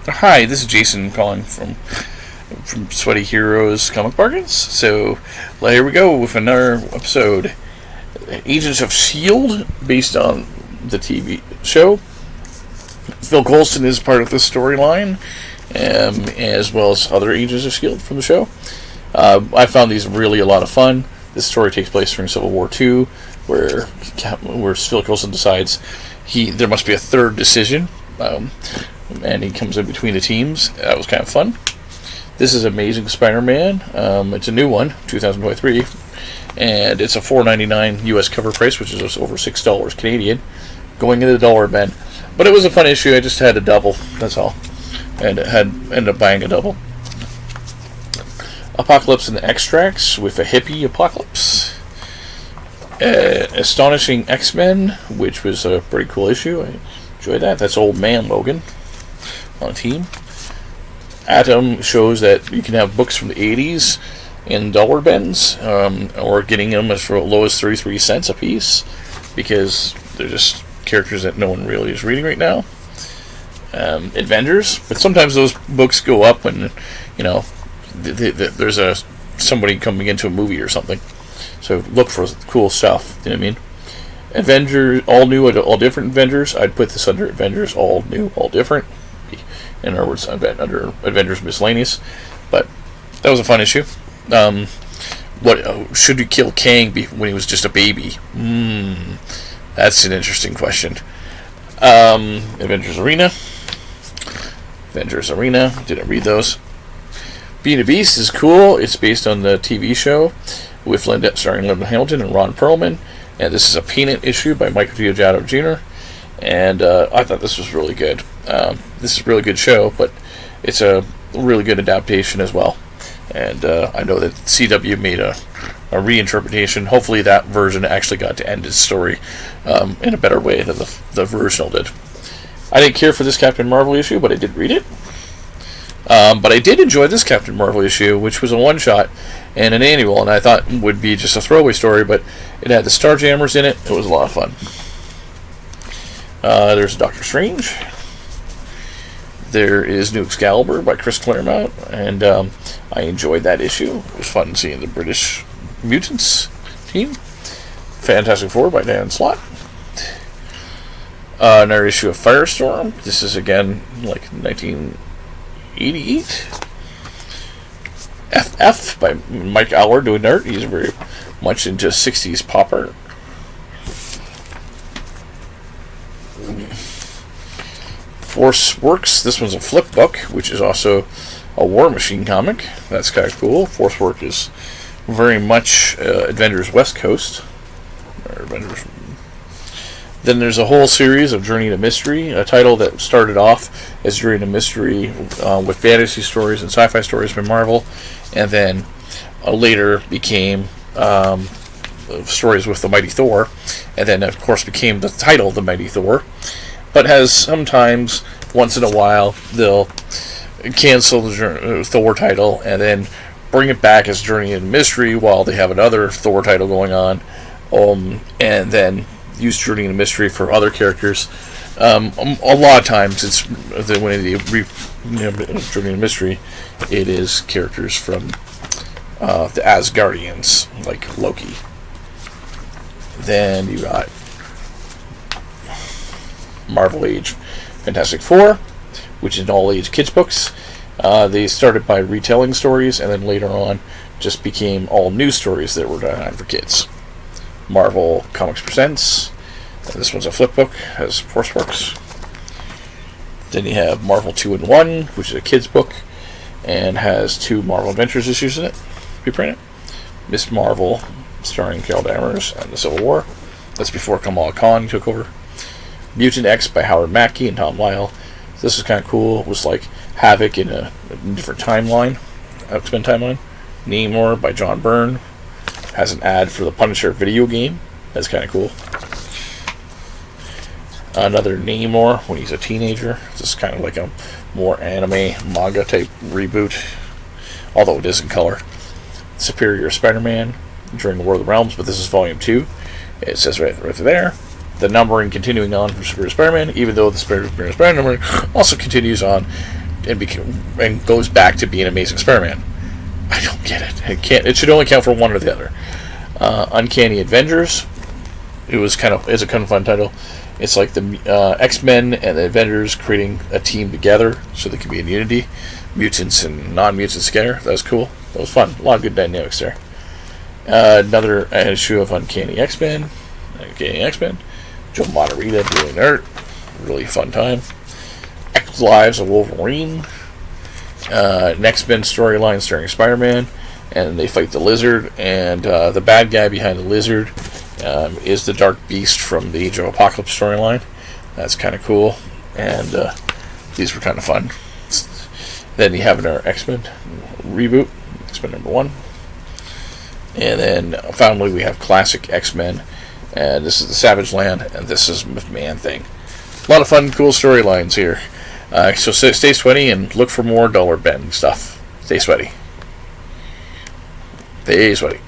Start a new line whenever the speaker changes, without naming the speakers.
Hi, this is Jason calling from Sweaty Heroes Comic Bargains. So here we go with another episode. Agents of S.H.I.E.L.D. based on the TV show. Phil Coulson is part of the storyline, as well as other Agents of S.H.I.E.L.D. from the show. I found these really a lot of fun. This story takes place during Civil War II, where Phil Coulson decides there must be a third decision. And he comes in between the teams. That was kind of fun. This is Amazing Spider-Man. It's a new one, 2023, and it's a $4.99 US cover price, which is over $6 Canadian, going into the dollar bin. But it was a fun issue. I just had a double. That's all, and ended up buying a double. Apocalypse and the Extracts with a hippie apocalypse. Astonishing X-Men, which was a pretty cool issue. I enjoyed that. That's Old Man Logan on a team. Atom shows that you can have books from the 80s in dollar bins, or getting them as low as 33 cents a piece, because they're just characters that no one really is reading right now. Avengers, but sometimes those books go up when, there's somebody coming into a movie or something. So look for cool stuff, you know what I mean? Avengers, all new, all different Avengers. I'd put this under Avengers, all new, all different. In other words, under Avengers Miscellaneous. But that was a fun issue. Should you kill Kang when he was just a baby? That's an interesting question. Avengers Arena. Didn't read those. Being a Beast is cool. It's based on the TV show with starring Linda Hamilton and Ron Perlman. And this is a Peanut issue by Michael Giordano Jr. And I thought this was really good. This is a really good show, but it's a really good adaptation as well. And I know that CW made a reinterpretation. Hopefully that version actually got to end its story in a better way than the original did. I didn't care for this Captain Marvel issue, but I did read it. But I did enjoy this Captain Marvel issue, which was a one-shot and an annual, and I thought would be just a throwaway story, but it had the Starjammers in it. It was a lot of fun. There's Doctor Strange. There is New Excalibur by Chris Claremont, and I enjoyed that issue. It was fun seeing the British Mutants team. Fantastic Four by Dan Slott. Another issue of Firestorm. This is again like 1988. FF by Mike Aller doing art. He's very much into 60s pop art. Force Works. This one's a flip book, which is also a War Machine comic. That's kind of cool. Force Work is very much Avengers West Coast. Or Avengers. Then there's a whole series of Journey to Mystery, a title that started off as Journey to Mystery with fantasy stories and sci-fi stories by Marvel, and then later became stories with the Mighty Thor, and then of course became the title The Mighty Thor, but has sometimes, once in a while, they'll cancel the Thor title and then bring it back as Journey to Mystery while they have another Thor title going on, and then use Journey to Mystery for other characters. A lot of times it's when they Journey to Mystery, it is characters from the Asgardians, like Loki. Then you got Marvel Age Fantastic Four, which is an all-age kids books. They started by retelling stories, and then later on just became all new stories that were designed for kids. Marvel Comics Presents. This one's a flip book, has Force Works. Then you have Marvel 2-in-1, which is a kids book, and has 2 Marvel Adventures issues in it. Reprint it. Miss Marvel, starring Carol Danvers and the Civil War. That's before Kamala Khan took over. Mutant X by Howard Mackie and Tom Lyle. This is kind of cool. It was like Havoc in a different timeline, X-Men timeline. Namor by John Byrne. Has an ad for the Punisher video game. That's kind of cool. Another Namor when he's a teenager. This is kind of like a more anime manga type reboot, although it is in color. Superior Spider-Man during the War of the Realms, but this is volume 2. It says right there. The numbering continuing on from Superior Spider-Man, even though the Superior Spider-Man number also continues on and goes back to being Amazing Spider-Man. I don't get it. It should only count for one or the other. Uncanny Avengers. It's a kind of fun title. It's like the X-Men and the Avengers creating a team together so they can be in unity. Mutants and non-mutants together. That was cool. That was fun. A lot of good dynamics there. Another issue of Uncanny X-Men. Joe Matarrita doing art. Really fun time. X Lives of Wolverine. An X-Men storyline starring Spider-Man. And they fight the Lizard. And the bad guy behind the Lizard is the Dark Beast from the Age of Apocalypse storyline. That's kind of cool. And these were kind of fun. Then you have our X-Men reboot. X-Men #1. And then finally we have Classic X-Men. And this is the Savage Land. And this is Man-Thing. A lot of fun, cool storylines here. So stay sweaty and look for more dollar Ben stuff. Stay sweaty. Stay sweaty.